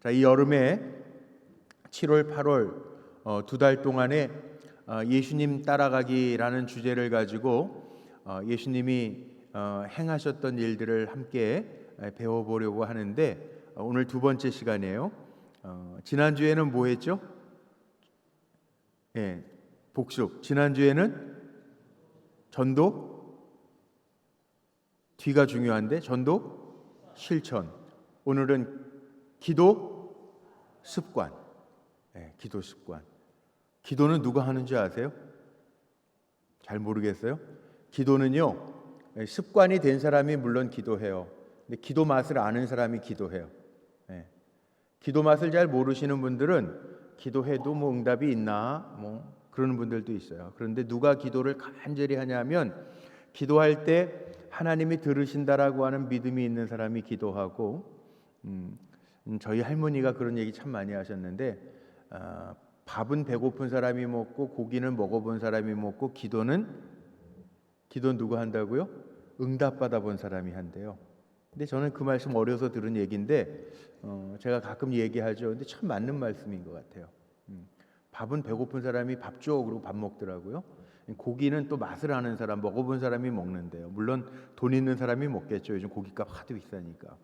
자, 이 여름에 7월, 8월 두 달 동안에 예수님 따라가기라는 주제를 가지고 예수님이 행하셨던 일들을 함께 배워보려고 하는데 오늘 두 번째 시간이에요. 지난주에는 뭐 했죠? 복습. 지난주에는 전도, 뒤가 중요한데 전도, 실천. 오늘은 기도, 습관. 기도 습관. 기도는 누가 하는지 아세요? 잘 모르겠어요? 기도는요, 습관이 된 사람이 물론 기도해요. 근데 기도 맛을 아는 사람이 기도해요. 기도 맛을 잘 모르시는 분들은 기도해도 뭐 응답이 있나 뭐 그러는 분들도 있어요. 그런데 누가 기도를 간절히 하냐면 기도할 때 하나님이 들으신다라고 하는 믿음이 있는 사람이 기도하고, 저희 할머니가 그런 얘기 참 많이 하셨는데, 밥은 배고픈 사람이 먹고 고기는 먹어본 사람이 먹고 기도는 누가 한다고요? 응답받아 본 사람이 한대요. 근데 저는 그 말씀 어려서 들은 얘기인데 제가 가끔 얘기하죠. 근데 참 맞는 말씀인 것 같아요. 밥은 배고픈 사람이 밥 줘 그러고 밥 먹더라고요. 고기는 또 맛을 아는 사람, 먹어본 사람이 먹는데요. 물론 돈 있는 사람이 먹겠죠. 요즘 고깃값 하도 비싸니까.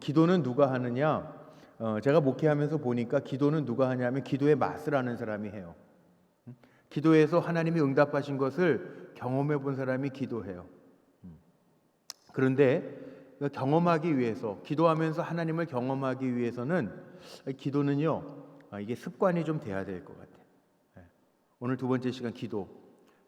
기도는 누가 하느냐? 제가 목회하면서 보니까 기도는 누가 하냐면 기도의 맛을 아는 사람이 해요. 기도에서 하나님이 응답하신 것을 경험해 본 사람이 기도해요. 그런데 경험하기 위해서, 기도하면서 하나님을 경험하기 위해서는 기도는요, 이게 습관이 좀 돼야 될 것 같아요. 오늘 두 번째 시간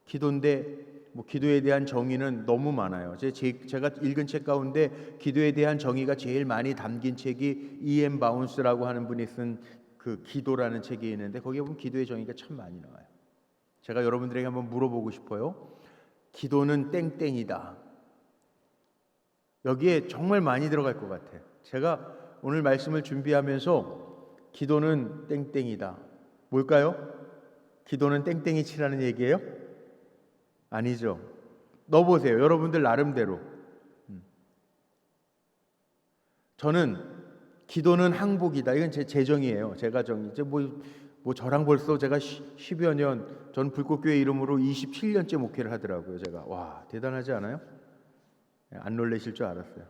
기도인데 뭐 기도에 대한 정의는 너무 많아요. 제가 읽은 책 가운데 기도에 대한 정의가 제일 많이 담긴 책이 E.M. 바운스라고 하는 분이 쓴 그 기도라는 책이 있는데 거기에 보면 기도의 정의가 참 많이 나와요. 제가 여러분들에게 한번 물어보고 싶어요. 기도는 땡땡이다. 여기에 정말 많이 들어갈 것 같아요. 제가 오늘 말씀을 준비하면서 기도는 땡땡이다. 뭘까요? 기도는 땡땡이 치라는 얘기예요? 아니죠. 넣어보세요. 여러분들 나름대로. 저는 기도는 항복이다. 이건 제 정의예요. 제가 정의. 이제 뭐 저랑 벌써 제가 10여 년, 전 불꽃교회 이름으로 27년째 목회를 하더라고요. 제가 와 대단하지 않아요? 안 놀라실 줄 알았어요.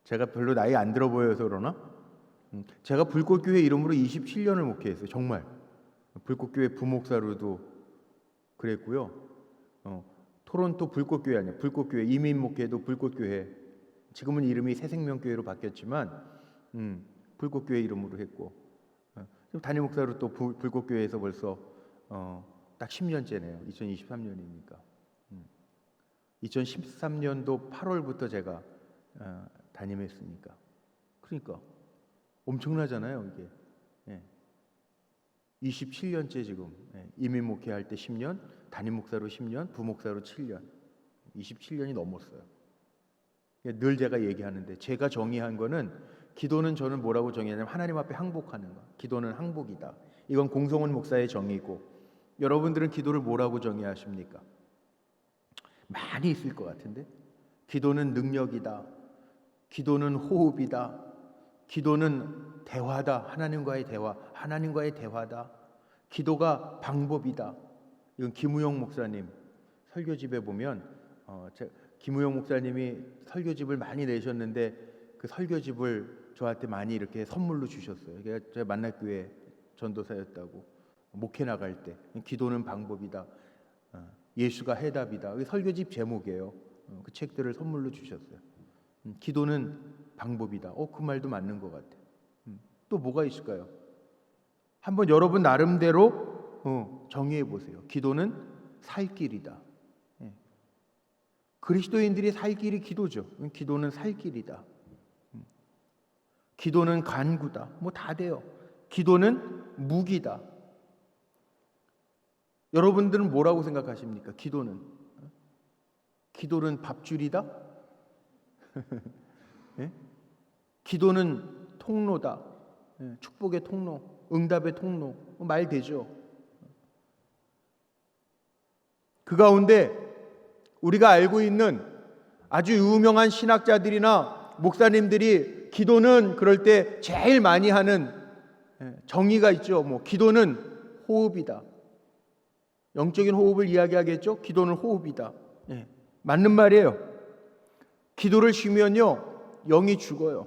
제가 별로 나이 안 들어 보여서 그러나? 제가 불꽃교회 이름으로 27년을 목회했어요. 정말. 불꽃교회 부목사로도 그랬고요. 토론토 불꽃교회 아니에요. 불꽃교회 이민 목회도 불꽃교회. 지금은 이름이 새생명교회로 바뀌었지만 불꽃교회 이름으로 했고, 담임 목사로 또 불꽃교회에서 벌써 딱 10년째네요. 2023년이니까. 2013년도 8월부터 제가 담임했으니까. 그러니까 엄청나잖아요, 이게. 27년째 지금 이민 목회할 때 10년, 담임 목사로 10년, 부목사로 7년, 27년이 넘었어요. 늘 제가 얘기하는데 제가 정의한 거는 기도는 저는 뭐라고 정의하냐면 하나님 앞에 항복하는 거. 기도는 항복이다. 이건 공성원 목사의 정의고, 여러분들은 기도를 뭐라고 정의하십니까? 많이 있을 것 같은데 기도는 능력이다. 기도는 호흡이다. 기도는 대화다. 하나님과의 대화, 하나님과의 대화다. 기도가 방법이다. 이건 김우영 목사님 설교집에 보면 김우영 목사님이 설교집을 많이 내셨는데 그 설교집을 저한테 많이 이렇게 선물로 주셨어요. 제가 만날교회 전도사였다고 목회 나갈 때 기도는 방법이다. 예수가 해답이다. 설교집 제목이에요. 그 책들을 선물로 주셨어요. 기도는 방법이다. 그 말도 맞는 것 같아요. 또 뭐가 있을까요? 한번 여러분 나름대로 정의해 보세요. 기도는 살 길이다. 그리스도인들이 살 길이 기도죠. 기도는 살 길이다. 기도는 간구다. 뭐 다 돼요. 기도는 무기다. 여러분들은 뭐라고 생각하십니까? 기도는 밥줄이다? 기도는 통로다. 축복의 통로, 응답의 통로. 말 되죠. 그 가운데 우리가 알고 있는 아주 유명한 신학자들이나 목사님들이 기도는 그럴 때 제일 많이 하는 정의가 있죠. 기도는 호흡이다. 영적인 호흡을 이야기하겠죠. 기도는 호흡이다. 맞는 말이에요. 기도를 쉬면요, 영이 죽어요.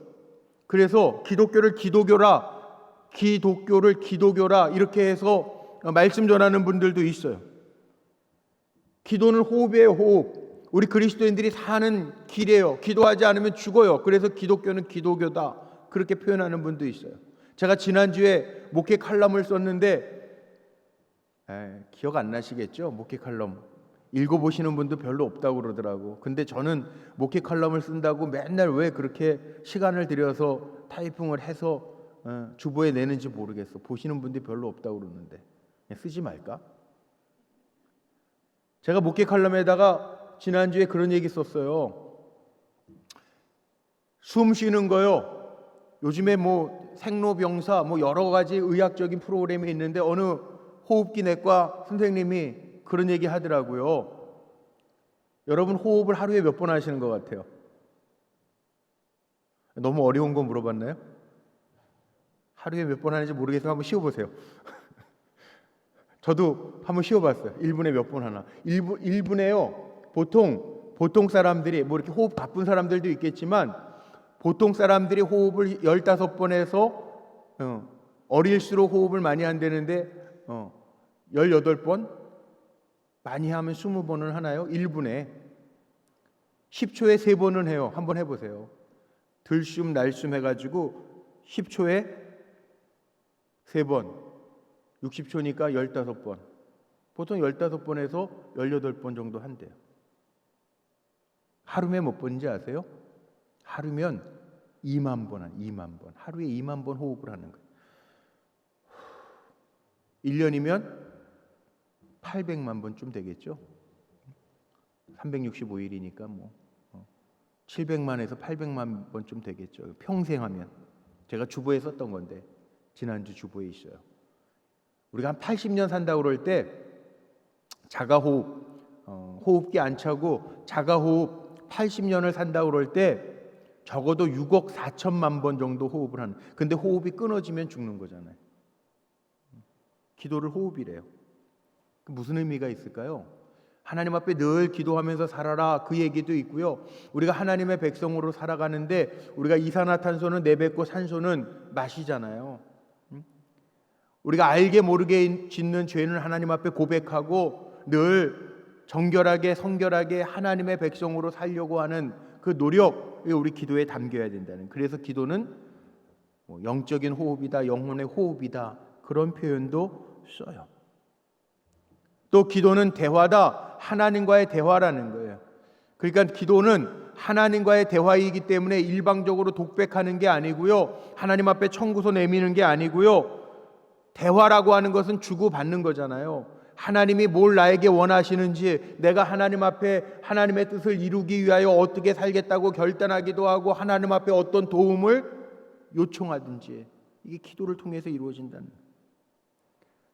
그래서 기독교를 기도교라 이렇게 해서 말씀 전하는 분들도 있어요. 기도는 호흡이에요. 호흡. 우리 그리스도인들이 사는 길이에요. 기도하지 않으면 죽어요. 그래서 기독교는 기도교다, 그렇게 표현하는 분도 있어요. 제가 지난주에 목회 칼럼을 썼는데 기억 안 나시겠죠? 목회 칼럼 읽어보시는 분도 별로 없다고 그러더라고. 근데 저는 목회 칼럼을 쓴다고 맨날 왜 그렇게 시간을 들여서 타이핑을 해서 주보에 내는지 모르겠어. 보시는 분들이 별로 없다고 그러는데 그냥 쓰지 말까? 제가 목회 칼럼에다가 지난주에 그런 얘기 썼어요. 숨 쉬는 거요, 요즘에 생로병사 여러 가지 의학적인 프로그램이 있는데 어느 호흡기 내과 선생님이 그런 얘기 하더라고요. 여러분 호흡을 하루에 몇 번 하시는 것 같아요? 너무 어려운 거 물어봤나요? 하루에 몇 번 하는지 모르겠어서 한번 쉬어보세요. 저도 한번 쉬어봤어요. 1분에 몇 번 하나. 1분에요. 보통 사람들이 이렇게 호흡 바쁜 사람들도 있겠지만 보통 사람들이 호흡을 15번에서 어릴수록 호흡을 많이 한다는데 18번, 많이 하면 20번은 하나요? 1분에 10초에 3번은 해요. 한번 해보세요. 들숨 날숨 해가지고 10초에 3번, 60초니까 15번. 보통 15번에서 18번 정도 한대요. 하루에 몇 번인지 아세요? 하루면 2만 번, 2만 번. 하루에 2만 번 호흡을 하는 거예요. 1년이면 800만 번쯤 되겠죠. 365일이니까 700만에서 800만 번쯤 되겠죠. 평생 하면. 제가 주보에 썼던 건데 지난주 주보에 있어요. 우리가 한 80년 산다고 그럴 때 자가호흡, 호흡기 안 차고 자가호흡 80년을 산다고 그럴 때 적어도 6억 4천만 번 정도 호흡을 하는. 근데 호흡이 끊어지면 죽는 거잖아요. 기도를 호흡이래요. 무슨 의미가 있을까요? 하나님 앞에 늘 기도하면서 살아라, 그 얘기도 있고요. 우리가 하나님의 백성으로 살아가는데 우리가 이산화탄소는 내뱉고 산소는 마시잖아요. 우리가 알게 모르게 짓는 죄는 하나님 앞에 고백하고 늘 정결하게 성결하게 하나님의 백성으로 살려고 하는 그 노력이 우리 기도에 담겨야 된다는. 그래서 기도는 영적인 호흡이다, 영혼의 호흡이다, 그런 표현도 써요. 또 기도는 대화다, 하나님과의 대화라는 거예요. 그러니까 기도는 하나님과의 대화이기 때문에 일방적으로 독백하는 게 아니고요, 하나님 앞에 청구서 내미는 게 아니고요, 대화라고 하는 것은 주고받는 거잖아요. 하나님이 뭘 나에게 원하시는지, 내가 하나님 앞에 하나님의 뜻을 이루기 위하여 어떻게 살겠다고 결단하기도 하고 하나님 앞에 어떤 도움을 요청하든지, 이게 기도를 통해서 이루어진다는 거예요.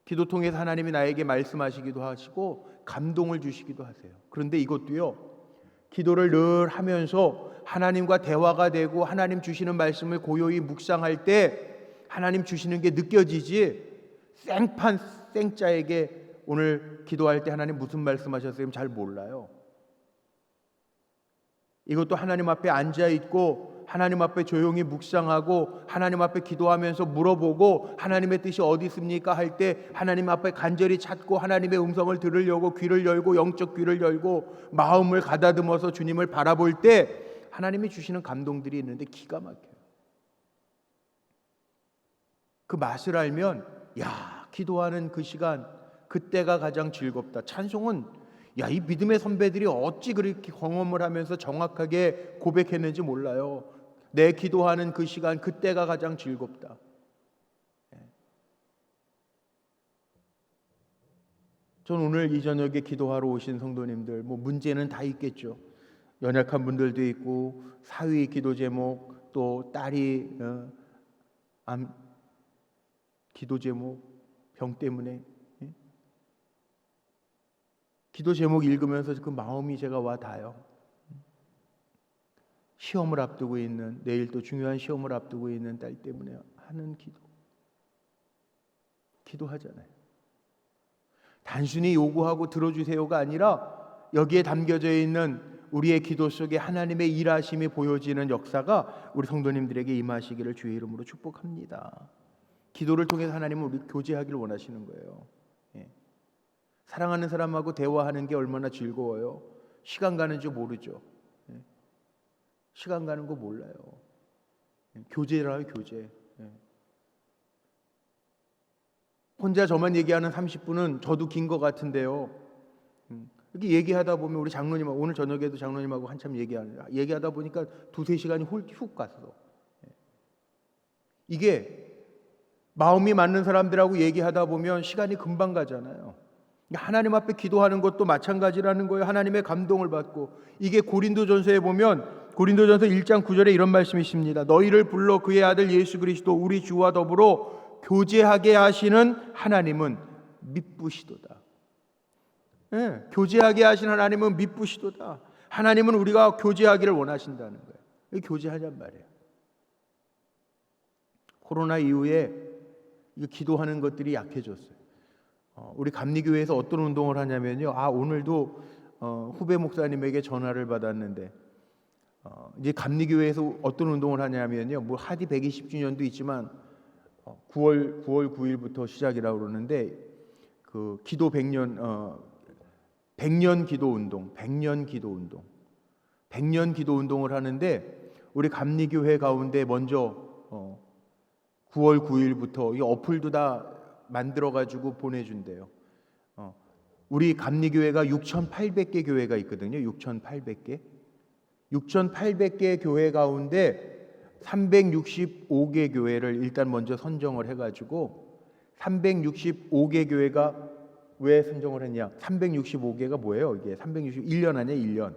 기도 통해서 하나님이 나에게 말씀하시기도 하시고 감동을 주시기도 하세요. 그런데 이것도요, 기도를 늘 하면서 하나님과 대화가 되고 하나님 주시는 말씀을 고요히 묵상할 때 하나님 주시는 게 느껴지지, 생판 생자에게 오늘 기도할 때 하나님 무슨 말씀하셨어요? 잘 몰라요. 이것도 하나님 앞에 앉아있고 하나님 앞에 조용히 묵상하고 하나님 앞에 기도하면서 물어보고 하나님의 뜻이 어디 있습니까? 할 때 하나님 앞에 간절히 찾고 하나님의 음성을 들으려고 귀를 열고 영적 귀를 열고 마음을 가다듬어서 주님을 바라볼 때 하나님이 주시는 감동들이 있는데 기가 막혀요. 그 맛을 알면 기도하는 그 시간, 그때가 가장 즐겁다. 찬송은 이 믿음의 선배들이 어찌 그렇게 경험을 하면서 정확하게 고백했는지 몰라요. 내 기도하는 그 시간, 그때가 가장 즐겁다. 전 오늘 이 저녁에 기도하러 오신 성도님들, 문제는 다 있겠죠. 연약한 분들도 있고, 사위 기도 제목, 또 딸이 암 기도 제목, 병 때문에. 기도 제목 읽으면서 그 마음이 제가 와 닿아요. 시험을 앞두고 있는, 내일 또 중요한 시험을 앞두고 있는 딸 때문에 하는 기도하잖아요. 단순히 요구하고 들어주세요가 아니라 여기에 담겨져 있는 우리의 기도 속에 하나님의 일하심이 보여지는 역사가 우리 성도님들에게 임하시기를 주의 이름으로 축복합니다. 기도를 통해서 하나님은 우리 교제하기를 원하시는 거예요. 사랑하는 사람하고 대화하는 게 얼마나 즐거워요. 시간 가는 줄 모르죠. 시간 가는 거 몰라요. 교제라요, 교제. 혼자 저만 얘기하는 30분은 저도 긴 것 같은데요. 이렇게 얘기하다 보면 우리 장로님하고, 오늘 저녁에도 장로님하고 한참 얘기하다 보니까 2-3시간이 훅 갔어. 이게 마음이 맞는 사람들하고 얘기하다 보면 시간이 금방 가잖아요. 하나님 앞에 기도하는 것도 마찬가지라는 거예요. 하나님의 감동을 받고. 이게 고린도전서에 보면 고린도전서 1장 9절에 이런 말씀이 있습니다. 너희를 불러 그의 아들 예수 그리스도 우리 주와 더불어 교제하게 하시는 하나님은 미쁘시도다. 교제하게 하신 하나님은 미쁘시도다. 하나님은 우리가 교제하기를 원하신다는 거예요. 교제하냔 말이에요. 코로나 이후에 기도하는 것들이 약해졌어요. 우리 감리교회에서 어떤 운동을 하냐면요. 오늘도 후배 목사님에게 전화를 받았는데 이제 감리교회에서 어떤 운동을 하냐면요. 뭐 하디 120주년도 있지만 9월 9일부터 시작이라고 그러는데 그 기도 100년 기도 운동, 100년 기도 운동을 하는데 우리 감리교회 가운데 먼저 9월 9일부터 이 어플도 다 만들어 가지고 보내준대요. 우리 감리교회가 6,800개 교회가 있거든요. 6,800개 교회 가운데 365개 교회를 일단 먼저 선정을 해가지고 365개 교회가 왜 선정을 했냐? 365개가 뭐예요? 이게 361년 아니에요?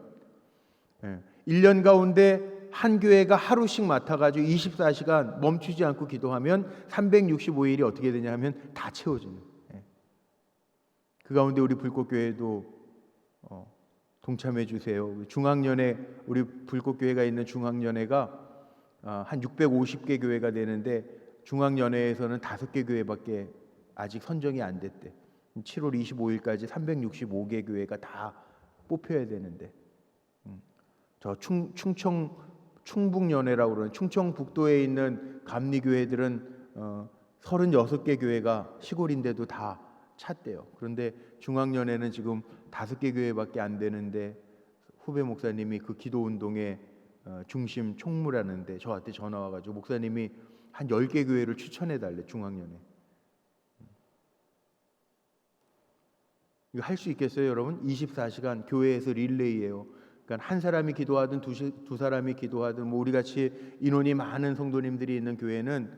1년. 1년 가운데 한 교회가 하루씩 맡아가지고 24시간 멈추지 않고 기도하면 365일이 어떻게 되냐 면 다 채워지는. 그 가운데 우리 불꽃교회도 동참해 주세요. 중앙연회, 우리 불꽃교회가 있는 중앙연회가 한 650개 교회가 되는데 중앙연회에서는 5개 교회밖에 아직 선정이 안 됐대. 7월 25일까지 365개 교회가 다 뽑혀야 되는데 저 충북연회라고 그러는 충청북도에 있는 감리교회들은 36개 교회가 시골인데도 다 찼대요. 그런데 중앙연회는 지금 5개 교회밖에 안 되는데 후배 목사님이 그 기도운동의 중심 총무라는데 저한테 전화 와가지고 목사님이 한 10개 교회를 추천해달래. 중앙연회. 이거 할 수 있겠어요 여러분? 24시간 교회에서 릴레이예요. 그러니까 한 사람이 기도하든 두 사람이 기도하든 뭐 우리같이 인원이 많은 성도님들이 있는 교회는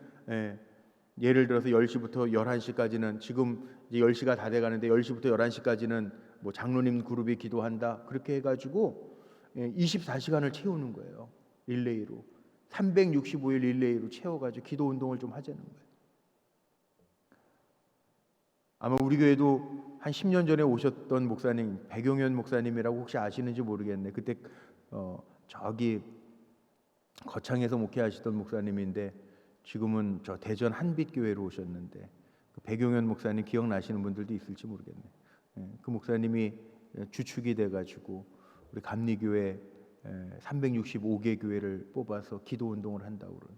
예를 들어서 10시부터 11시까지는 지금 이제 10시가 다 돼가는데 10시부터 11시까지는 뭐 장로님 그룹이 기도한다. 그렇게 해가지고 24시간을 채우는 거예요. 릴레이로. 365일 릴레이로 채워가지고 기도 운동을 좀 하자는 거예요. 아마 우리 교회도 한 10년 전에 오셨던 목사님, 백용현 목사님이라고 혹시 아시는지 모르겠네. 그때 저기 거창에서 목회하시던 목사님인데 지금은 저 대전 한빛교회로 오셨는데 그 백용현 목사님 기억나시는 분들도 있을지 모르겠네. 그 목사님이 주축이 돼가지고 우리 감리교회 365개 교회를 뽑아서 기도 운동을 한다고 그러는.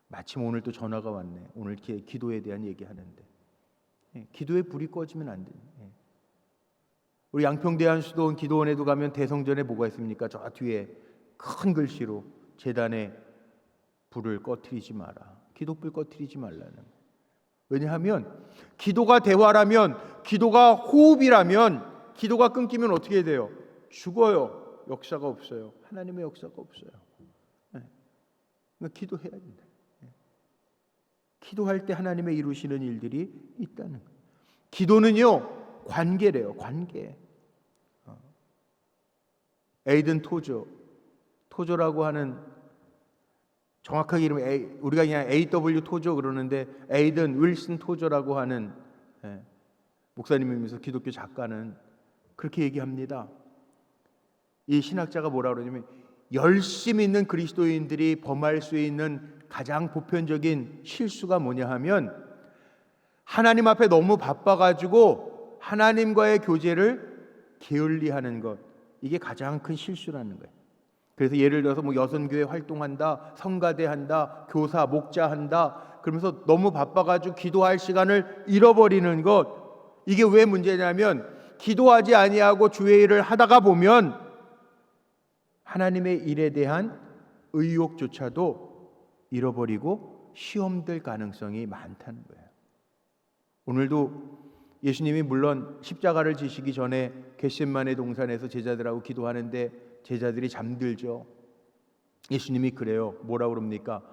마침 오늘 또 전화가 왔네. 오늘 기도에 대한 얘기하는데 기도의 불이 꺼지면 안 돼. 우리 양평대한수도원 기도원에도 가면 대성전에 뭐가 있습니까? 저 뒤에 큰 글씨로 제단에 불을 꺼트리지 마라. 기도불 꺼트리지 말라는. 왜냐하면 기도가 대화라면, 기도가 호흡이라면, 기도가 끊기면 어떻게 돼요? 죽어요. 역사가 없어요. 하나님의 역사가 없어요. 그러니까 기도해야 된다. 기도할 때 하나님의 이루시는 일들이 있다는 거예요. 기도는요 관계래요. 관계. 에이든 토조라고 하는 정확하게 이름은 우리가 그냥 A.W. 토조 그러는데 에이든 윌슨 토조라고 하는 목사님이면서 기독교 작가는 그렇게 얘기합니다. 이 신학자가 뭐라 그러냐면 열심 있는 그리스도인들이 범할 수 있는 가장 보편적인 실수가 뭐냐 하면 하나님 앞에 너무 바빠가지고 하나님과의 교제를 게을리하는 것, 이게 가장 큰 실수라는 거예요. 그래서 예를 들어서 뭐 여선교회 활동한다, 성가대 한다, 교사, 목자 한다, 그러면서 너무 바빠가지고 기도할 시간을 잃어버리는 것, 이게 왜 문제냐면 기도하지 아니하고 주의 일을 하다가 보면 하나님의 일에 대한 의욕조차도 잃어버리고 시험될 가능성이 많다는 거예요. 오늘도 예수님이 물론 십자가를 지시기 전에 겟셋마네 동산에서 제자들하고 기도하는데 제자들이 잠들죠. 예수님이 그래요. 뭐라고 그럽니까?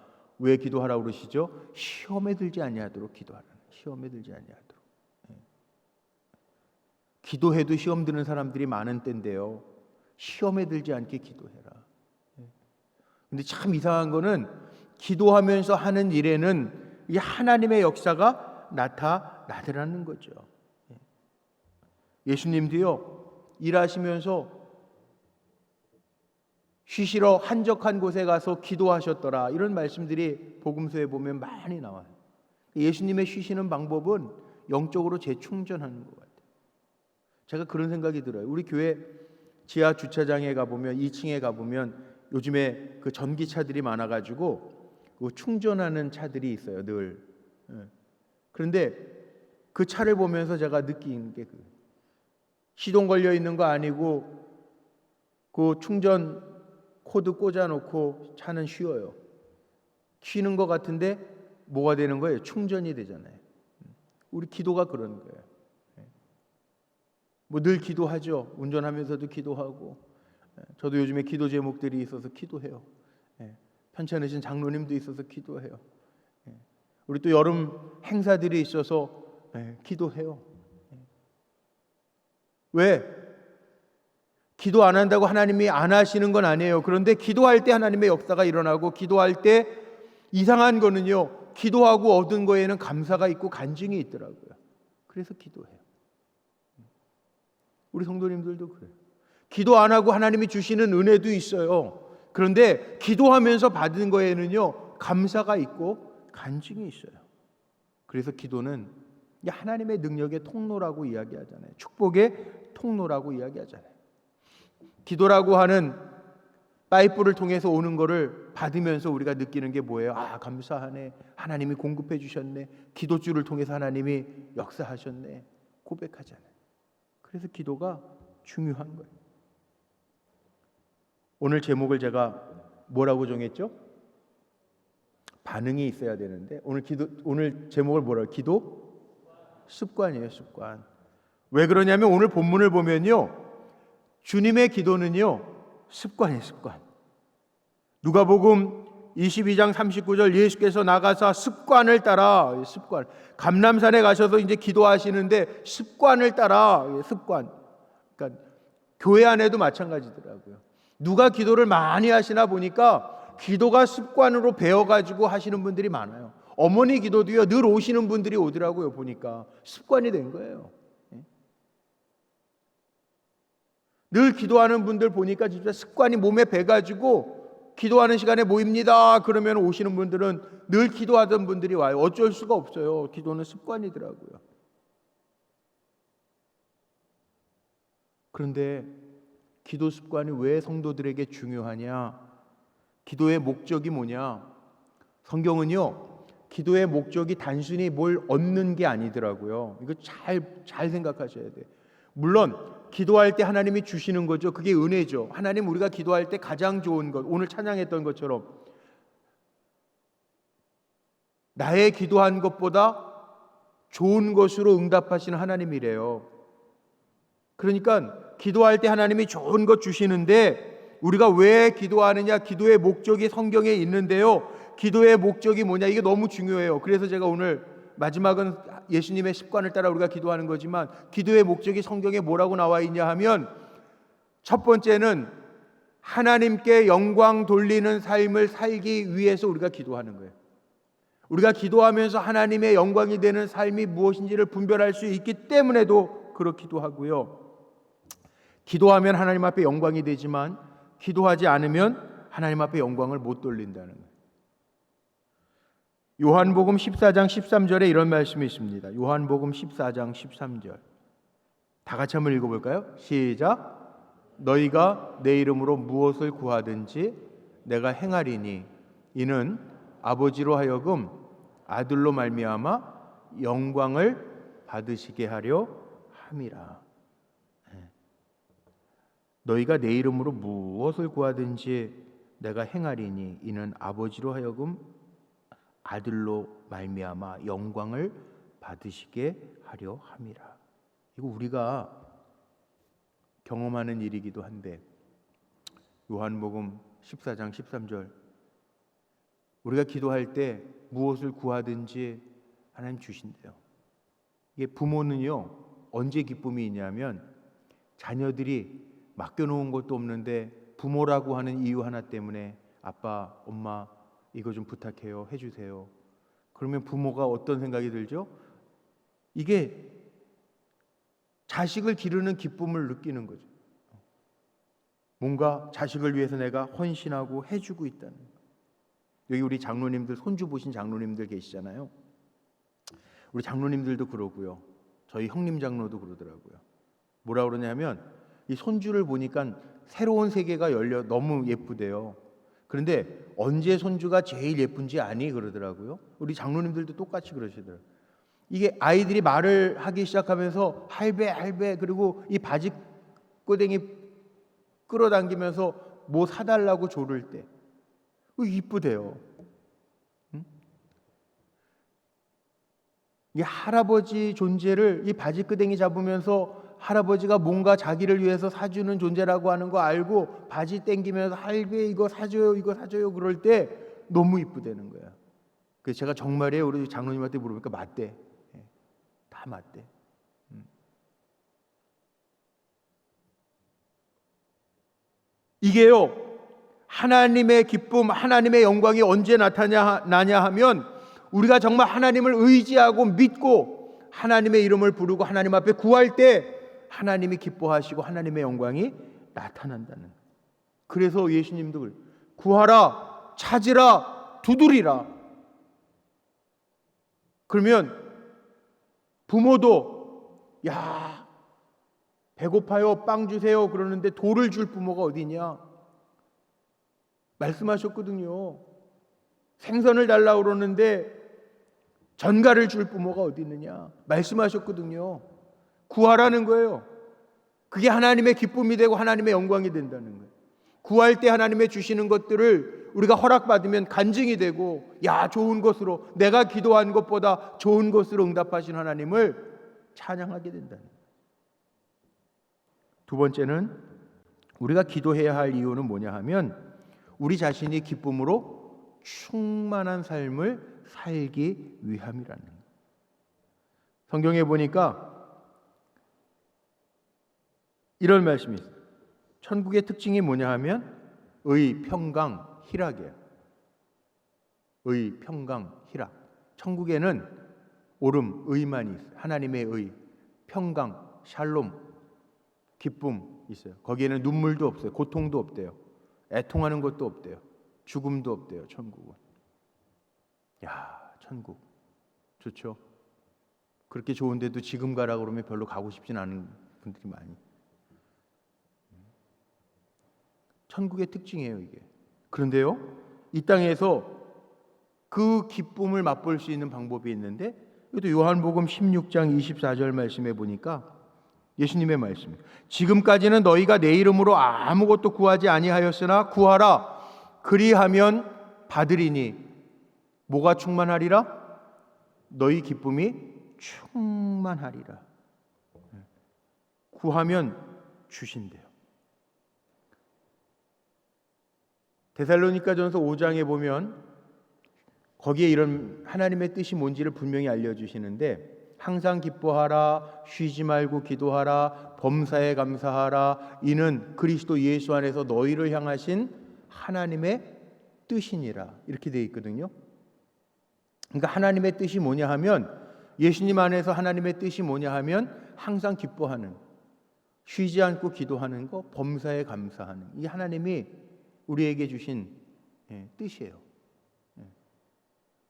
왜 기도하라고 그러시죠? 시험에 들지 아니하도록 기도하라. 시험에 들지 아니하도록. 기도해도 시험 드는 사람들이 많은 때인데요. 시험에 들지 않게 기도해라. 근데 참 이상한 거는 기도하면서 하는 일에는 이 하나님의 역사가 나타나더라는 거죠. 예수님도요, 일하시면서 쉬시러 한적한 곳에 가서 기도하셨더라, 이런 말씀들이 복음서에 보면 많이 나와요. 예수님의 쉬시는 방법은 영적으로 재충전하는 것 같아요. 제가 그런 생각이 들어요. 우리 교회 지하 주차장에 가보면, 2층에 가보면 요즘에 그 전기차들이 많아가지고 그 충전하는 차들이 있어요, 늘. 그런데 그 차를 보면서 제가 느낀 게 시동 걸려 있는 거 아니고 그 충전 코드 꽂아놓고 차는 쉬어요. 쉬는 것 같은데 뭐가 되는 거예요? 충전이 되잖아요. 우리 기도가 그런 거예요. 뭐 늘 기도하죠. 운전하면서도 기도하고, 저도 요즘에 기도 제목들이 있어서 기도해요. 편찮으신 장로님도 있어서 기도해요. 우리 또 여름 행사들이 있어서 기도해요. 왜? 기도 안 한다고 하나님이 안 하시는 건 아니에요. 그런데 기도할 때 하나님의 역사가 일어나고, 기도할 때 이상한 거는요, 기도하고 얻은 거에는 감사가 있고 간증이 있더라고요. 그래서 기도해요. 우리 성도님들도 그래요. 기도 안 하고 하나님이 주시는 은혜도 있어요. 그런데 기도하면서 받은 거에는요, 감사가 있고 간증이 있어요. 그래서 기도는 하나님의 능력의 통로라고 이야기하잖아요. 축복의 통로라고 이야기하잖아요. 기도라고 하는 파이프를 통해서 오는 거를 받으면서 우리가 느끼는 게 뭐예요? 아, 감사하네. 하나님이 공급해 주셨네. 기도줄을 통해서 하나님이 역사하셨네. 고백하잖아요. 그래서 기도가 중요한 거예요. 오늘 제목을 제가 뭐라고 정했죠? 반응이 있어야 되는데 오늘 제목을 뭐라고? 기도 습관이에요, 습관. 왜 그러냐면 오늘 본문을 보면요, 주님의 기도는요, 습관이에요, 습관. 누가복음 22장 39절, 예수께서 나가사 습관을 따라, 습관. 감람산에 가셔서 이제 기도하시는데 습관을 따라, 습관. 그러니까 교회 안에도 마찬가지더라고요. 누가 기도를 많이 하시나 보니까 기도가 습관으로 배워가지고 하시는 분들이 많아요. 어머니 기도도요, 늘 오시는 분들이 오더라고요. 보니까 습관이 된 거예요. 늘 기도하는 분들 보니까 진짜 습관이 몸에 배가지고 기도하는 시간에 모입니다. 그러면 오시는 분들은 늘 기도하던 분들이 와요. 어쩔 수가 없어요. 기도는 습관이더라고요. 그런데 기도 습관이 왜 성도들에게 중요하냐? 기도의 목적이 뭐냐? 성경은요, 기도의 목적이 단순히 뭘 얻는 게 아니더라고요. 이거 잘 생각하셔야 돼요. 물론 기도할 때 하나님이 주시는 거죠. 그게 은혜죠. 하나님, 우리가 기도할 때 가장 좋은 것, 오늘 찬양했던 것처럼 나의 기도한 것보다 좋은 것으로 응답하시는 하나님이래요. 그러니까 기도할 때 하나님이 좋은 것 주시는데 우리가 왜 기도하느냐? 기도의 목적이 성경에 있는데요, 기도의 목적이 뭐냐? 이게 너무 중요해요. 그래서 제가 오늘 마지막은 예수님의 습관을 따라 우리가 기도하는 거지만, 기도의 목적이 성경에 뭐라고 나와 있냐 하면, 첫 번째는 하나님께 영광 돌리는 삶을 살기 위해서 우리가 기도하는 거예요. 우리가 기도하면서 하나님의 영광이 되는 삶이 무엇인지를 분별할 수 있기 때문에도 그렇기도 하고요. 기도하면 하나님 앞에 영광이 되지만 기도하지 않으면 하나님 앞에 영광을 못 돌린다는 거예요. 요한복음 14장 13절에 이런 말씀이 있습니다. 요한복음 14장 13절. 다 같이 한번 읽어볼까요? 시작. 너희가 내 이름으로 무엇을 구하든지 내가 행하리니 이는 아버지로 하여금 아들로 말미암아 영광을 받으시게 하려 함이라. 너희가 내 이름으로 무엇을 구하든지 내가 행하리니 이는 아버지로 하여금 아들로 말미암아 영광을 받으시게 하려 함이라. 이거 우리가 경험하는 일이기도 한데 요한복음 14장 13절 우리가 기도할 때 무엇을 구하든지 하나님 주신대요. 이게 부모는요 언제 기쁨이 있냐면 자녀들이 맡겨놓은 것도 없는데 부모라고 하는 이유 하나 때문에 아빠, 엄마 이거 좀 부탁해요. 해주세요. 그러면 부모가 어떤 생각이 들죠? 이게 자식을 기르는 기쁨을 느끼는 거죠. 뭔가 자식을 위해서 내가 헌신하고 해주고 있다는 거예요. 여기 우리 장로님들 손주 보신 장로님들 계시잖아요. 우리 장로님들도 그러고요. 저희 형님 장로도 그러더라고요. 뭐라 그러냐면 이 손주를 보니까 새로운 세계가 열려 너무 예쁘대요. 그런데 언제 손주가 제일 예쁜지 아니 그러더라고요. 우리 장로님들도 똑같이 그러시더라고요. 이게 아이들이 말을 하기 시작하면서 할배 할배 그리고 이 바지 꼬댕이 끌어당기면서 뭐 사달라고 조를 때 이쁘대요. 응? 이 할아버지 존재를 이 바지끄댕이 잡으면서 할아버지가 뭔가 자기를 위해서 사주는 존재라고 하는 거 알고 바지 땡기면서 할배 이거 사줘요 이거 사줘요 그럴 때 너무 이쁘다는 거야. 그래서 제가 정말이에요 우리 장로님한테 물어보니까 맞대. 다 맞대. 이게요 하나님의 기쁨 하나님의 영광이 언제 나냐 하면 우리가 정말 하나님을 의지하고 믿고 하나님의 이름을 부르고 하나님 앞에 구할 때 하나님이 기뻐하시고 하나님의 영광이 나타난다는. 그래서 예수님도 구하라 찾으라 두드리라. 그러면 부모도 야 배고파요 빵 주세요 그러는데 돌을 줄 부모가 어디냐 말씀하셨거든요. 생선을 달라고 그러는데 전갈을 줄 부모가 어디 있느냐 말씀하셨거든요. 구하라는 거예요. 그게 하나님의 기쁨이 되고 하나님의 영광이 된다는 거예요. 구할 때 하나님의 주시는 것들을 우리가 허락받으면 간증이 되고 야 좋은 것으로 내가 기도한 것보다 좋은 것으로 응답하신 하나님을 찬양하게 된다는 거예요. 두 번째는 우리가 기도해야 할 이유는 뭐냐 하면 우리 자신이 기쁨으로 충만한 삶을 살기 위함이라는 거예요. 성경에 보니까 이런 말씀이 있어요. 천국의 특징이 뭐냐 하면 의, 평강, 희락이에요. 의, 평강, 희락. 천국에는 오름, 의만이 있어요. 하나님의 의, 평강, 샬롬, 기쁨 있어요. 거기에는 눈물도 없어요. 고통도 없대요. 애통하는 것도 없대요. 죽음도 없대요. 천국은. 야, 천국 좋죠. 그렇게 좋은데도 지금 가라 그러면 별로 가고 싶진 않은 분들이 많이. 천국의 특징이에요 이게. 그런데요 이 땅에서 그 기쁨을 맛볼 수 있는 방법이 있는데 이것도 요한복음 16장 24절 말씀에 보니까 예수님의 말씀. 지금까지는 너희가 내 이름으로 아무것도 구하지 아니하였으나 구하라 그리하면 받으리니 뭐가 충만하리라? 너희 기쁨이 충만하리라. 구하면 주신대요. 데살로니가전서 5장에 보면 거기에 이런 하나님의 뜻이 뭔지를 분명히 알려주시는데 항상 기뻐하라 쉬지 말고 기도하라 범사에 감사하라 이는 그리스도 예수 안에서 너희를 향하신 하나님의 뜻이니라 이렇게 되어 있거든요. 그러니까 하나님의 뜻이 뭐냐 하면 예수님 안에서 하나님의 뜻이 뭐냐 하면 항상 기뻐하는 쉬지 않고 기도하는 거, 범사에 감사하는, 이 하나님이 우리에게 주신 뜻이에요.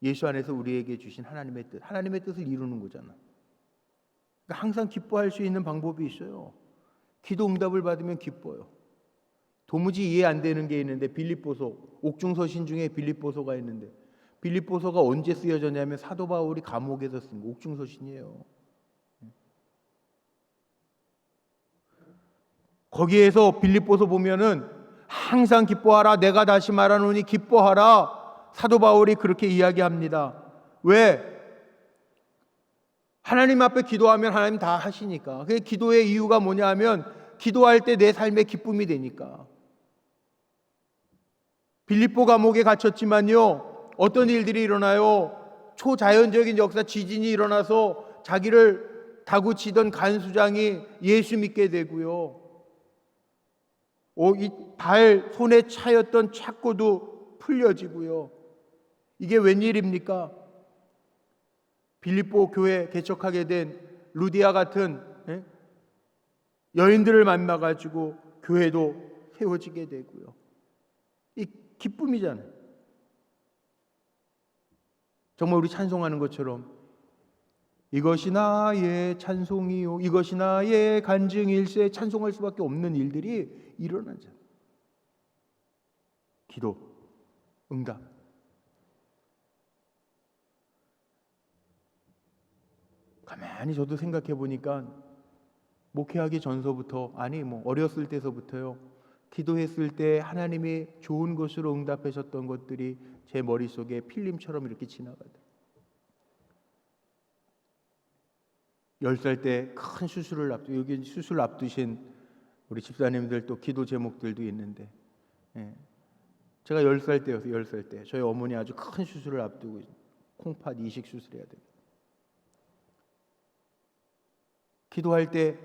예수 안에서 우리에게 주신 하나님의 뜻, 하나님의 뜻을 이루는 거잖아. 그러니까 항상 기뻐할 수 있는 방법이 있어요. 기도 응답을 받으면 기뻐요. 도무지 이해 안 되는 게 있는데, 빌립보서, 옥중서신 중에 빌립보서가 있는데, 빌립보서가 언제 쓰여졌냐면 사도 바울이 감옥에서 쓴 거, 옥중서신이에요. 거기에서 빌립보서 보면은 항상 기뻐하라, 내가 다시 말하노니 기뻐하라, 사도 바울이 그렇게 이야기합니다. 왜? 하나님 앞에 기도하면 하나님 다 하시니까. 그 기도의 이유가 뭐냐 하면 기도할 때 내 삶의 기쁨이 되니까. 빌립보 감옥에 갇혔지만요, 어떤 일들이 일어나요? 초자연적인 역사, 지진이 일어나서 자기를 다구치던 간수장이 예수 믿게 되고요, 이 발 손에 차였던 착고도 풀려지고요. 이게 웬일입니까? 빌립보 교회 개척하게 된 루디아 같은 여인들을 만나가지고 교회도 세워지게 되고요. 이 기쁨이잖아요. 정말 우리 찬송하는 것처럼 이것이 나의 찬송이요, 이것이 나의 간증일세, 찬송할 수밖에 없는 일들이 일어나잖아요. 기도, 응답. 가만히 저도 생각해 보니까 목회하기 전서부터, 아니 어렸을 때서부터요, 기도했을 때 하나님이 좋은 것으로 응답하셨던 것들이 제 머릿속에 필름처럼 이렇게 지나가더라고요. 10살 때 큰 수술을 여기 수술 앞두신 우리 집사님들 또 기도 제목들도 있는데, 제가 10살 때였어요. 10살 때 저희 어머니 아주 큰 수술을 앞두고 콩팥 이식 수술해야 돼요. 기도할 때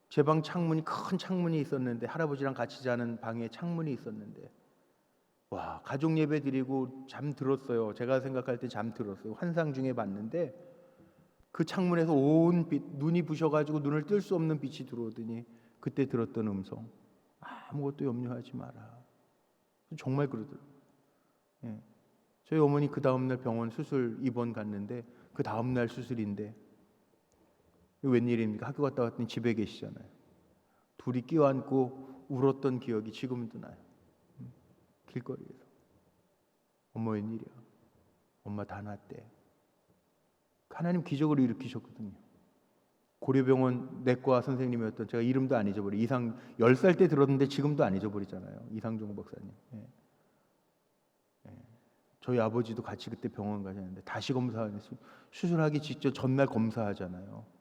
제 방 창문이, 큰 창문이 있었는데, 할아버지랑 같이 자는 방에 창문이 있었는데, 와, 가족 예배 드리고 잠들었어요. 제가 생각할 때 잠들었어요. 환상 중에 봤는데 그 창문에서 온 빛, 눈이 부셔가지고 눈을 뜰 수 없는 빛이 들어오더니 그때 들었던 음성, 아무것도 염려하지 마라. 정말 그러더라고요. 저희 어머니 그 다음날 병원 수술 입원 갔는데, 그 다음날 수술인데 웬일입니까? 학교 갔다 왔더니 집에 계시잖아요. 둘이 끼어안고 울었던 기억이 지금도 나요. 길거리에서. 엄마 웬일이야? 엄마 다 낫대. 하나님 기적을 일으키셨거든요. 고려병원 내과 선생님이었던, 제가 이름도 안 잊어버려, 10살 때 들었는데 지금도 안 잊어버리잖아요. 이상종 박사님. 저희 아버지도 같이 그때 병원 가셨는데 다시 검사하는, 수술하기 직전 전날 검사하잖아요.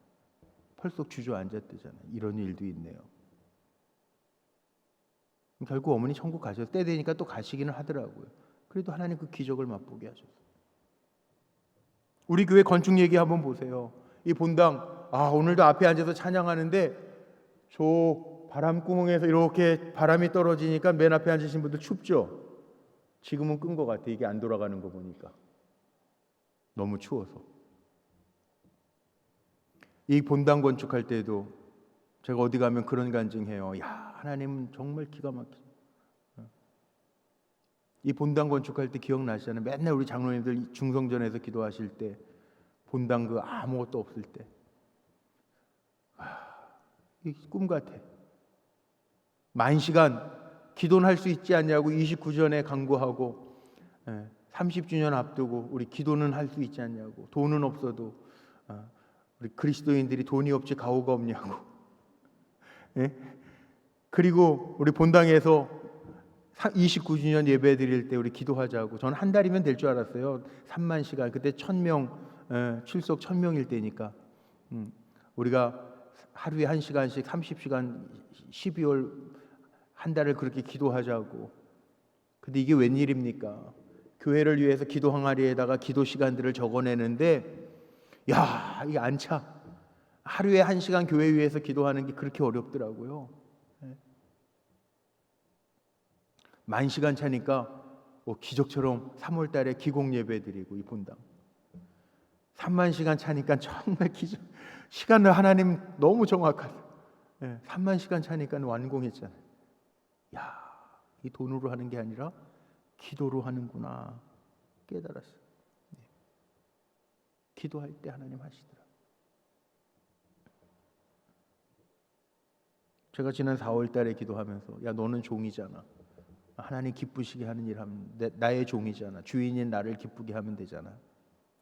펄썩 주저앉았대잖아요. 이런 일도 있네요. 결국 어머니 천국 가셔서 때 되니까 또 가시기는 하더라고요. 그래도 하나님 그 기적을 맛보게 하셨어요. 우리 교회 건축 얘기 한번 보세요. 이 본당, 오늘도 앞에 앉아서 찬양하는데 저 바람구멍에서 이렇게 바람이 떨어지니까 맨 앞에 앉으신 분들 춥죠? 지금은 끈 것 같아요. 이게 안 돌아가는 거 보니까. 너무 추워서. 이 본당 건축할 때도 제가 어디 가면 그런 간증해요. 야, 하나님은 정말 기가 막히죠. 이 본당 건축할 때 기억나시잖아요. 맨날 우리 장로님들 중성전에서 기도하실 때, 본당 그 아무것도 없을 때, 이 꿈 같아. 10,000시간 기도는 할 수 있지 않냐고 29전에 강구하고, 30주년 앞두고 우리 기도는 할 수 있지 않냐고, 돈은 없어도 우리 그리스도인들이 돈이 없지 가오가 없냐고. 그리고 우리 본당에서 29주년 예배 드릴 때 우리 기도하자고. 저는 한 달이면 될 줄 알았어요. 30,000시간. 그때 1,000명, 출석 1,000명일 때니까. 우리가 하루에 1시간씩 30시간 12월 한 달을 그렇게 기도하자고. 근데 이게 웬일입니까? 교회를 위해서 기도 항아리에다가 기도 시간들을 적어내는데, 야, 이게 안 차. 하루에 1시간 교회 위해서 기도하는 게 그렇게 어렵더라고요. 10,000시간 차니까 기적처럼 3월 달에 기공 예배 드리고, 이 본당 30,000시간 차니까 정말 기적. 시간을 하나님 너무 정확하다. 3만 시간 차니까 완공했잖아요. 야, 이 돈으로 하는 게 아니라 기도로 하는구나 깨달았어요. 기도할 때 하나님 하시더라. 제가 지난 4월 달에 기도하면서 야, 너는 종이잖아. 하나님 기쁘시게 하는 일 하면 나의 종이잖아. 주인인 나를 기쁘게 하면 되잖아.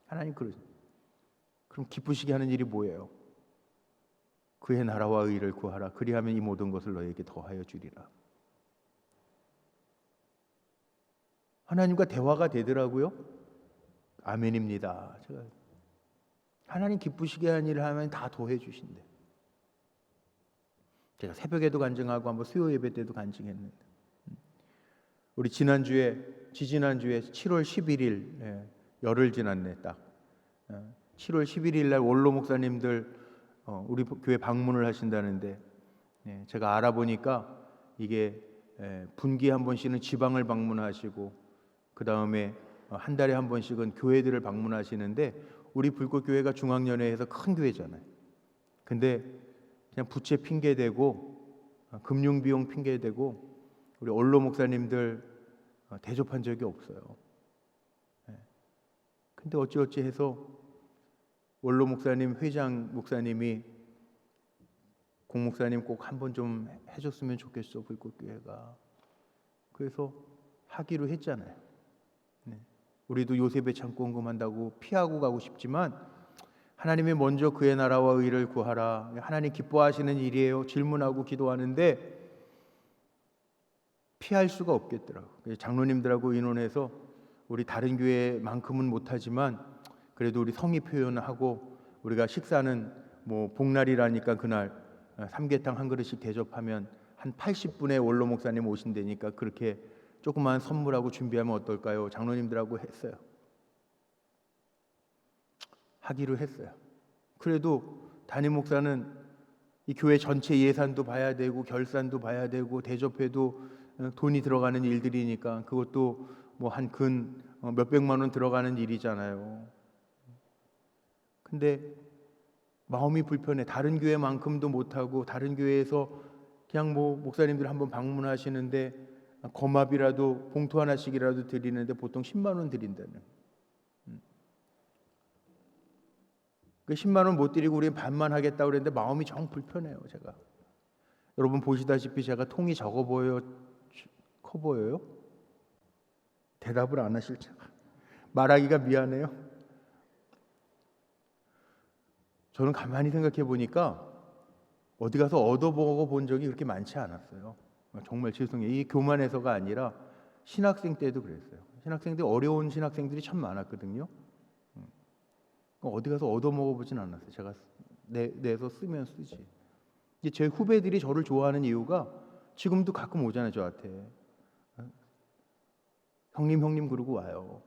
하나님 그러죠. 그럼 기쁘시게 하는 일이 뭐예요? 그의 나라와 의를 구하라. 그리하면 이 모든 것을 너에게 더하여 주리라. 하나님과 대화가 되더라고요. 아멘입니다. 제가 하나님 기쁘시게 하는 일을 하면 다 더해 주신대. 제가 새벽에도 간증하고 한번 수요 예배 때도 간증했는데, 우리 지지난주에 7월 11일 열흘 지났네 딱 7월 11일 날 원로 목사님들 우리 교회 방문을 하신다는데, 제가 알아보니까 이게 분기에 한 번씩은 지방을 방문하시고 그 다음에 한 달에 한 번씩은 교회들을 방문하시는데, 우리 불꽃교회가 중앙연회에서 큰 교회잖아요. 근데 그냥 부채 핑계대고 금융비용 핑계대고 우리 원로 목사님들 대접한 적이 없어요. 근데 어찌어찌 해서 원로 목사님, 회장 목사님이 공 목사님 꼭 한번 좀 해줬으면 좋겠어 불꽃교회가. 그래서 하기로 했잖아요. 우리도 요셉의 창고헌금 한다고 피하고 가고 싶지만 하나님이 먼저 그의 나라와 의를 구하라. 하나님 기뻐하시는 일이에요. 질문하고 기도하는데 피할 수가 없겠더라고요. 장로님들하고 의논해서 우리 다른 교회만큼은 못하지만 그래도 우리 성의 표현을 하고 우리가 식사는 뭐 복날이라니까 그날 삼계탕 한 그릇씩 대접하면 한 80분의 원로 목사님 오신다니까 그렇게 조그만 선물하고 준비하면 어떨까요? 장로님들하고 했어요. 하기로 했어요. 그래도 담임 목사는 이 교회 전체 예산도 봐야 되고 결산도 봐야 되고 대접해도 돈이 들어가는 일들이니까 그것도 뭐 한 근 몇백만 원 들어가는 일이잖아요. 근데 마음이 불편해. 다른 교회만큼도 못하고 다른 교회에서 그냥 뭐 목사님들 한번 방문하시는데 거맙이라도 봉투 하나씩이라도 드리는데 보통 10만 원 드린다는. 그 10만 원 못 드리고 우리 반만 하겠다고 그랬는데 마음이 정 불편해요. 제가. 여러분 보시다시피 제가 통이 적어 보여요? 커 보여요? 대답을 안 하실 줄 말하기가 미안해요. 저는 가만히 생각해 보니까 어디 가서 얻어먹어 본 적이 그렇게 많지 않았어요. 정말 죄송해요. 이게 교만해서가 아니라 신학생 때도 그랬어요. 신학생 때 어려운 신학생들이 참 많았거든요. 어디 가서 얻어먹어 보진 않았어요. 제가 내서 쓰면 쓰지. 제 후배들이 저를 좋아하는 이유가 지금도 가끔 오잖아요. 저한테. 형님 그러고 와요.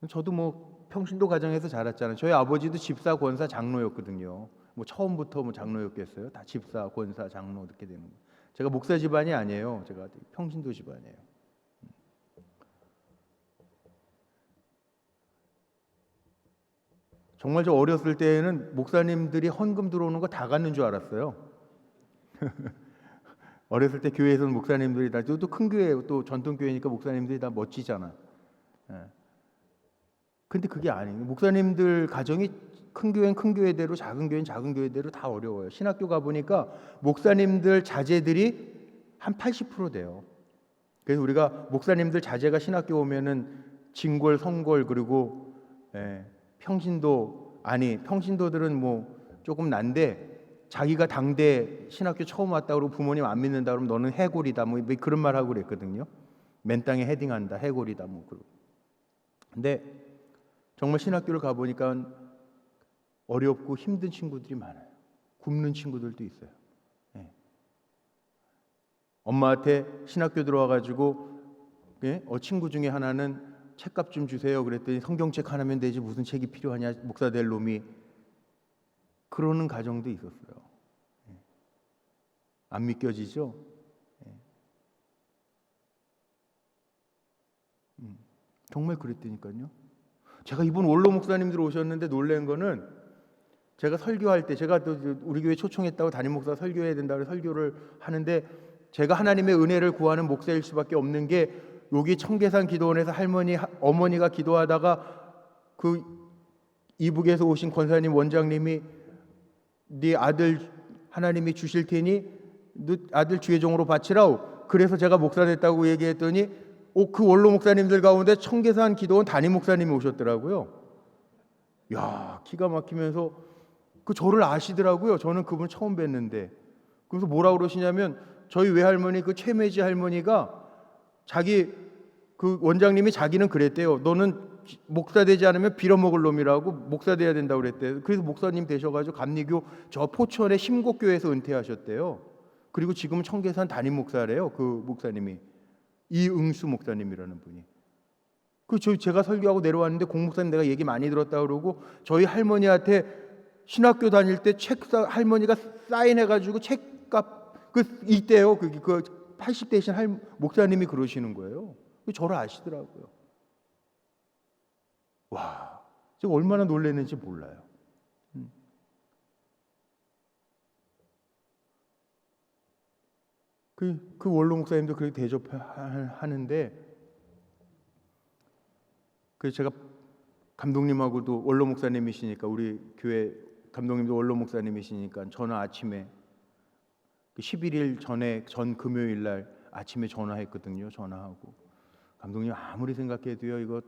저도 뭐 평신도 가정에서 자랐잖아요. 저희 아버지도 집사, 권사, 장로였거든요. 뭐 처음부터 뭐 장로였겠어요? 다 집사, 권사, 장로 이렇게 되는 거예요. 제가 목사 집안이 아니에요. 제가 평신도 집안이에요. 정말 저 어렸을 때에는 목사님들이 헌금 들어오는 거 다 갖는 줄 알았어요. 어렸을 때 교회에서는 목사님들이 다, 또 큰 교회, 또 전통 교회니까 목사님들이 다 멋지잖아. 근데 그게 아니에요. 목사님들 가정이 큰 교회는 큰 교회대로, 작은 교회는 작은 교회대로 다 어려워요. 신학교 가 보니까 목사님들 자제들이 한 80% 돼요. 그래서 우리가 목사님들 자제가 신학교 오면은 진골, 성골 그리고 평신도들은 뭐 조금 난데 자기가 당대 신학교 처음 왔다 그러고 부모님 안 믿는다 그러면 너는 해골이다 뭐 그런 말 하고 그랬거든요. 맨 땅에 헤딩한다 해골이다 뭐 그러고. 근데 정말 신학교를 가 보니까 어렵고 힘든 친구들이 많아요. 굶는 친구들도 있어요. 엄마한테 신학교 들어와 가지고 친구 중에 하나는 책값 좀 주세요. 그랬더니 성경책 하나면 되지 무슨 책이 필요하냐 목사 될 놈이. 그러는 가정도 있었어요. 안 믿겨지죠? 정말 그랬다니까요. 제가 이번 원로 목사님들 오셨는데 놀란 거는 제가 설교할 때, 제가 또 우리 교회 초청했다고 담임 목사 설교해야 된다고 설교를 하는데, 제가 하나님의 은혜를 구하는 목사일 수밖에 없는 게, 여기 청계산 기도원에서 어머니가 기도하다가 그 이북에서 오신 권사님 원장님이 네 아들 하나님이 주실 테니 너 아들 주의 종으로 바치라오. 그래서 제가 목사 됐다고 얘기했더니 그 원로 목사님들 가운데 청계산 기도원 담임 목사님이 오셨더라고요. 야, 기가 막히면서 저를 아시더라고요. 저는 그분 처음 뵀는데. 그래서 뭐라 그러시냐면, 저희 외할머니 그 최매지 할머니가 그 원장님이 자기는 그랬대요. 너는 목사 되지 않으면 빌어먹을 놈이라고, 목사 돼야 된다고 그랬대요. 그래서 목사님 되셔가지고 감리교 저 포천의 심곡교회에서 은퇴하셨대요. 그리고 지금은 청계산 담임 목사래요. 그 목사님이 이응수 목사님이라는 분이. 제가 설교하고 내려왔는데 공목사님 내가 얘기 많이 들었다 그러고, 저희 할머니한테 신학교 다닐 때 할머니가 사인해가지고 책값 있대요. 그 80대신 목사님이 그러시는 거예요. 저를 아시더라고요. 와, 제가 얼마나 놀랐는지 몰라요. 그 원로 목사님도 그렇게 대접하는데, 제가 감독님하고도 원로 목사님이시니까, 우리 교회 감독님도 원로 목사님이시니까 저는 아침에 11일 전 금요일 날 아침에 전화했거든요. 전화하고, 감독님 아무리 생각해도요, 이거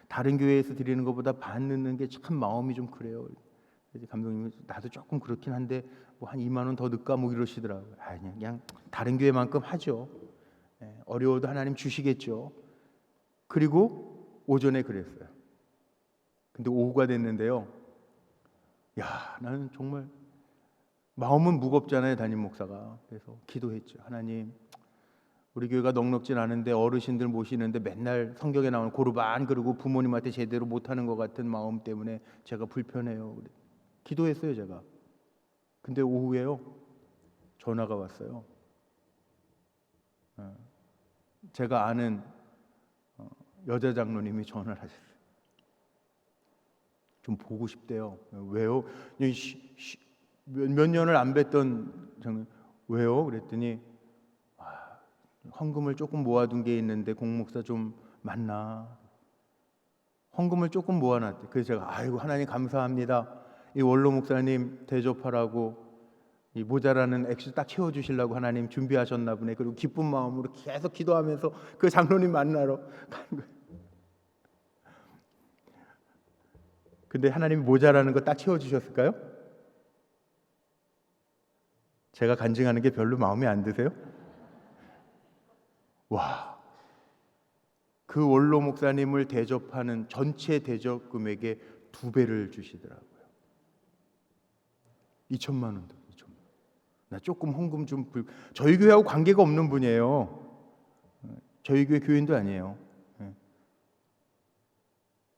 다른 교회에서 드리는 것보다 반 넣는 게 참 마음이 좀 그래요. 그래서 감독님이 나도 조금 그렇긴 한데 뭐 한 2만 원 더 넣을까 뭐 이러시더라고요. 그냥 다른 교회만큼 하죠. 어려워도 하나님 주시겠죠. 그리고 오전에 그랬어요. 근데 오후가 됐는데요. 야, 나는 정말 마음은 무겁잖아요, 담임 목사가. 그래서 기도했죠. 하나님, 우리 교회가 넉넉진 않은데 어르신들 모시는데 맨날 성경에 나오는 고르반 그리고 부모님한테 제대로 못하는 것 같은 마음 때문에 제가 불편해요. 기도했어요, 제가. 근데 오후에요, 전화가 왔어요. 제가 아는 여자 장로님이 전화를 하셨어요. 좀 보고 싶대요. 왜요? 몇 년을 안 뵀던 장로님, 왜요? 그랬더니 헌금을 조금 모아둔 게 있는데 공목사 좀 만나. 헌금을 조금 모아놨대. 그래서 제가 아이고 하나님 감사합니다. 이 원로 목사님 대접하라고 이 모자라는 액수 딱 채워주시려고 하나님 준비하셨나 보네. 그리고 기쁜 마음으로 계속 기도하면서 그 장로님 만나러 간 거예요. 근데 하나님이 모자라는 거 딱 채워주셨을까요? 제가 간증하는 게 별로 마음에 안 드세요? 와, 그 원로 목사님을 대접하는 전체 대접 금액의 2배를 주시더라고요. 2천만 원도. 2천만 원. 나 조금 헌금 좀 저희 교회하고 관계가 없는 분이에요. 저희 교회 교인도 아니에요.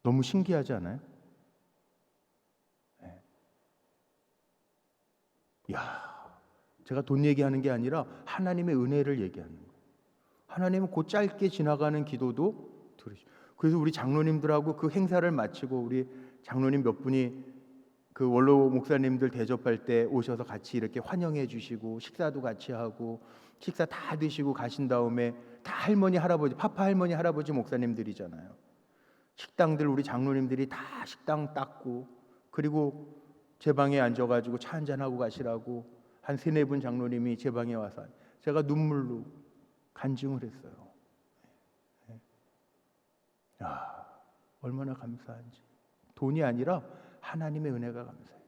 너무 신기하지 않아요? 야, 제가 돈 얘기하는 게 아니라 하나님의 은혜를 얘기하는 거예요. 하나님은 그 짧게 지나가는 기도도 들으시고. 그래서 우리 장로님들하고 그 행사를 마치고 우리 장로님 몇 분이 그 원로 목사님들 대접할 때 오셔서 같이 이렇게 환영해 주시고 식사도 같이 하고, 식사 다 드시고 가신 다음에 다 할머니 할아버지, 파파 할머니 할아버지 목사님들이잖아요. 식당들 우리 장로님들이 다 식당 닦고, 그리고 제 방에 앉아가지고 차 한잔하고 가시라고 한 3-4분 장로님이 제 방에 와서 제가 눈물로 간증을 했어요. 야, 얼마나 감사한지. 돈이 아니라 하나님의 은혜가 감사해요.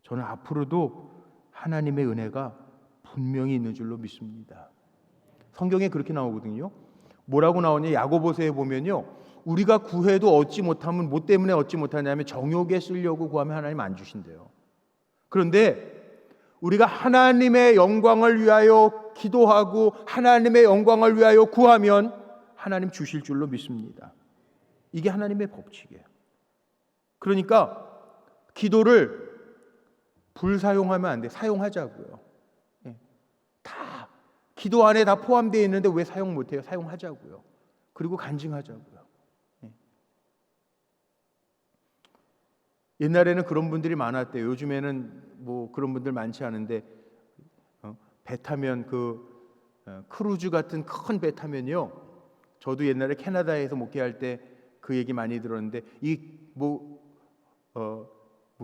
저는 앞으로도 하나님의 은혜가 분명히 있는 줄로 믿습니다. 성경에 그렇게 나오거든요. 뭐라고 나오냐? 야고보서에 보면요, 우리가 구해도 얻지 못하면 뭐 때문에 얻지 못하냐면 정욕에 쓰려고 구하면 하나님 안 주신대요. 그런데 우리가 하나님의 영광을 위하여 기도하고 하나님의 영광을 위하여 구하면 하나님 주실 줄로 믿습니다. 이게 하나님의 법칙이에요. 그러니까 기도를 불사용하면 안 돼. 사용하자고요. 다 기도 안에 다 포함되어 있는데 왜 사용 못해요? 사용하자고요. 그리고 간증하자고요. 옛날에는 그런 분들이 많았대요. 요즘에는 뭐 그런 분들 많지 않은데 배 타면 크루즈 같은 큰 배 타면요. 저도 옛날에 캐나다에서 목회할 때 그 얘기 많이 들었는데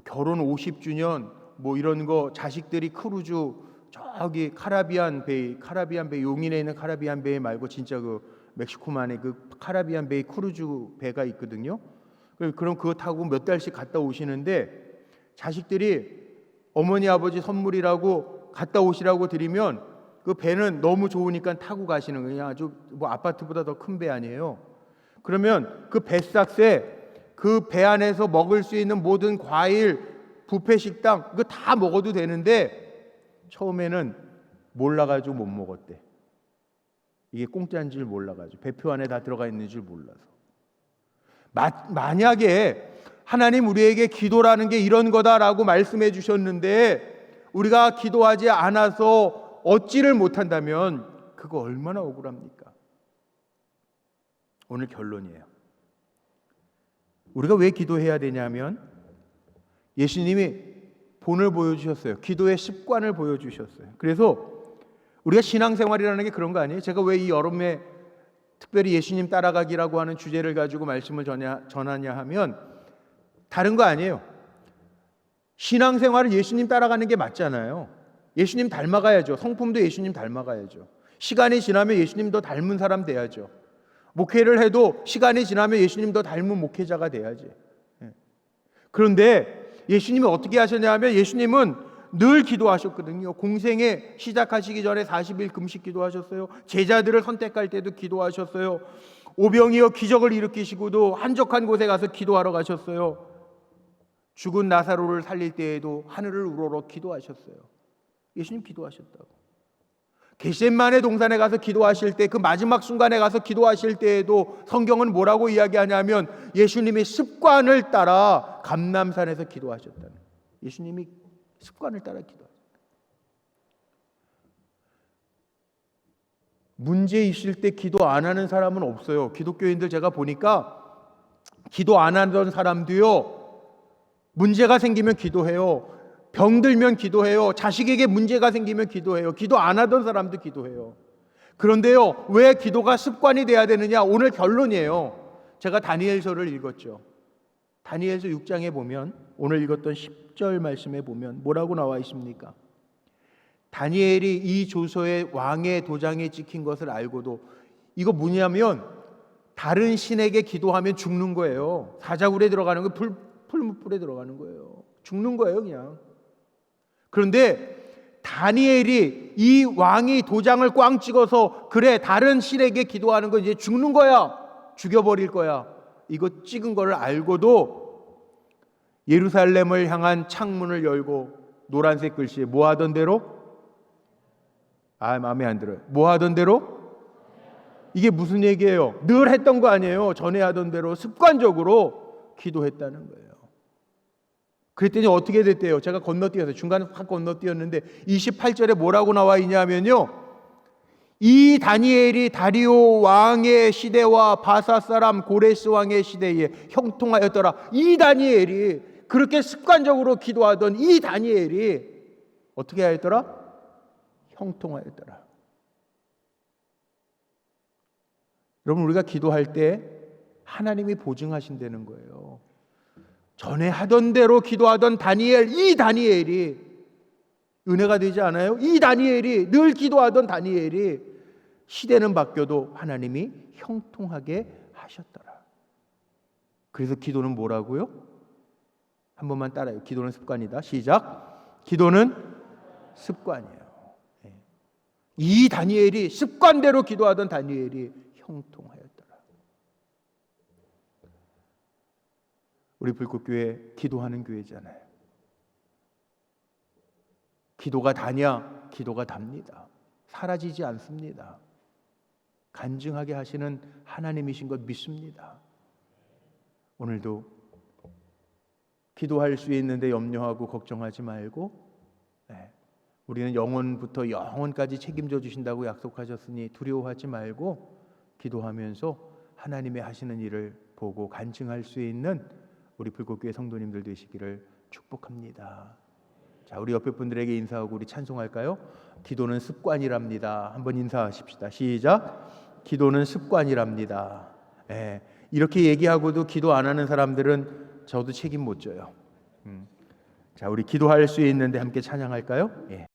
결혼 50주년 뭐 이런 거 자식들이 크루즈 저기 카리비안 베이 용인에 있는 카리비안 베이 말고 진짜 멕시코만의 카리비안 베이 크루즈 배가 있거든요. 그럼 그거 타고 몇 달씩 갔다 오시는데 자식들이 어머니 아버지 선물이라고 갔다 오시라고 드리면 그 배는 너무 좋으니까 타고 가시는 거예요. 아주 뭐 아파트보다 더 큰 배 아니에요. 그러면 그 뱃삭새 그 배 안에서 먹을 수 있는 모든 과일, 뷔페 식당 그거 다 먹어도 되는데 처음에는 몰라가지고 못 먹었대. 이게 공짜인 줄 몰라가지고 배표 안에 다 들어가 있는 줄 몰라서. 만약에 하나님 우리에게 기도라는 게 이런 거다라고 말씀해 주셨는데 우리가 기도하지 않아서 얻지를 못한다면 그거 얼마나 억울합니까? 오늘 결론이에요. 우리가 왜 기도해야 되냐면 예수님이 본을 보여주셨어요. 기도의 습관을 보여주셨어요. 그래서 우리가 신앙생활이라는 게 그런 거 아니에요? 제가 왜 이 여름에 특별히 예수님 따라가기라고 하는 주제를 가지고 말씀을 전하냐 하면 다른 거 아니에요. 신앙생활은 예수님 따라가는 게 맞잖아요. 예수님 닮아가야죠. 성품도 예수님 닮아가야죠. 시간이 지나면 예수님 더 닮은 사람 돼야죠. 목회를 해도 시간이 지나면 예수님 더 닮은 목회자가 돼야지. 그런데 예수님이 어떻게 하셨냐면 예수님은 늘 기도하셨거든요. 공생에 시작하시기 전에 40일 금식 기도하셨어요. 제자들을 선택할 때도 기도하셨어요. 오병이어 기적을 일으키시고도 한적한 곳에 가서 기도하러 가셨어요. 죽은 나사로를 살릴 때에도 하늘을 우러러 기도하셨어요. 예수님 기도하셨다고. 겟세마네 동산에 가서 기도하실 때 그 마지막 순간에 가서 기도하실 때에도 성경은 뭐라고 이야기하냐면 예수님이 습관을 따라 감람산에서 기도하셨다는 거예요. 예수님이 습관을 따라 기도하셨다. 문제 있을 때 기도 안 하는 사람은 없어요. 기독교인들 제가 보니까 기도 안 하던 사람도요. 문제가 생기면 기도해요. 병들면 기도해요. 자식에게 문제가 생기면 기도해요. 기도 안 하던 사람도 기도해요. 그런데요, 왜 기도가 습관이 돼야 되느냐? 오늘 결론이에요. 제가 다니엘서를 읽었죠. 다니엘서 6장에 보면 오늘 읽었던 10절 말씀에 보면 뭐라고 나와 있습니까? 다니엘이 이 조서에 왕의 도장에 찍힌 것을 알고도 이거 뭐냐면 다른 신에게 기도하면 죽는 거예요. 사자굴에 들어가는 거 풀무불에 들어가는 거예요. 죽는 거예요, 그냥. 그런데 다니엘이 이 왕이 도장을 꽝 찍어서 그래 다른 신에게 기도하는 거 이제 죽는 거야. 죽여버릴 거야. 이거 찍은 걸 알고도 예루살렘을 향한 창문을 열고 노란색 글씨에 뭐 하던 대로? 마음에 안 들어요. 뭐 하던 대로? 이게 무슨 얘기예요? 늘 했던 거 아니에요. 전에 하던 대로 습관적으로 기도했다는 거예요. 그랬더니 어떻게 됐대요? 제가 건너뛰어서 중간에 확 건너뛰었는데 28절에 뭐라고 나와 있냐면요. 이 다니엘이 다리오 왕의 시대와 바사 사람 고레스 왕의 시대에 형통하였더라. 이 다니엘이 그렇게 습관적으로 기도하던 이 다니엘이 어떻게 하였더라? 형통하였더라. 여러분 우리가 기도할 때 하나님이 보증하신다는 거예요. 전에 하던 대로 기도하던 이 다니엘이 은혜가 되지 않아요? 이 다니엘이 늘 기도하던 다니엘이 시대는 바뀌어도 하나님이 형통하게 하셨더라. 그래서 기도는 뭐라고요? 한 번만 따라요. 기도는 습관이다. 시작. 기도는 습관이에요. 이 다니엘이 습관대로 기도하던 다니엘이 형통하였더라. 우리 불꽃교회 기도하는 교회잖아요. 기도가 다냐? 기도가 답니다. 사라지지 않습니다. 간증하게 하시는 하나님이신 것 믿습니다. 오늘도 기도할 수 있는데 염려하고 걱정하지 말고 우리는 영원부터 영원까지 책임져 주신다고 약속하셨으니 두려워하지 말고 기도하면서 하나님의 하시는 일을 보고 간증할 수 있는 우리 불꽃교회 성도님들 되시기를 축복합니다. 자, 우리 옆에 분들에게 인사하고 우리 찬송할까요? 기도는 습관이랍니다. 한번 인사하십시다. 시작. 기도는 습관이랍니다. 예, 이렇게 얘기하고도 기도 안 하는 사람들은 저도 책임 못 져요. 자, 우리 기도할 수 있는데 함께 찬양할까요? 예.